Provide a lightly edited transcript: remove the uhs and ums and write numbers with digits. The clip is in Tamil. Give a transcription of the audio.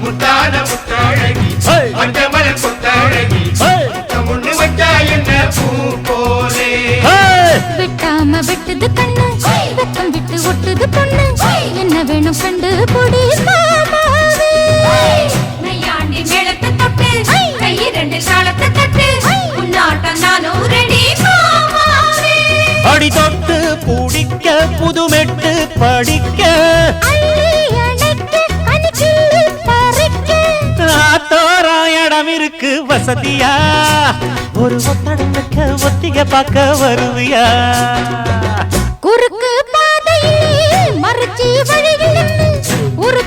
முத்தான முத்தாழகி மஞ்சமல கொத்தாழகி முன்னு வச்சா என்ன பூ போலே விட்டாம விட்டது கண்ணு வெக்கம் விட்டு ஒட்டுது பொண்ணு என்ன வேணும் கண்டு பொடி மாமாவே நையாண்டி மேளத்தை தொட்டு கை ரெண்டு சாலத்தை தட்டு உன்னாட்டம் நானும் ரெடி மாமாவே அடி தொட்டு பிடிக்க புதுமெட்டு படிக்க இடம் இருக்கு வசதியா ஒரு ஒத்தடம் வைக்க ஒத்திக பார்க்க வருவியா குறுக்கு பாதையில் மறுச்சி வழியில் ஒரு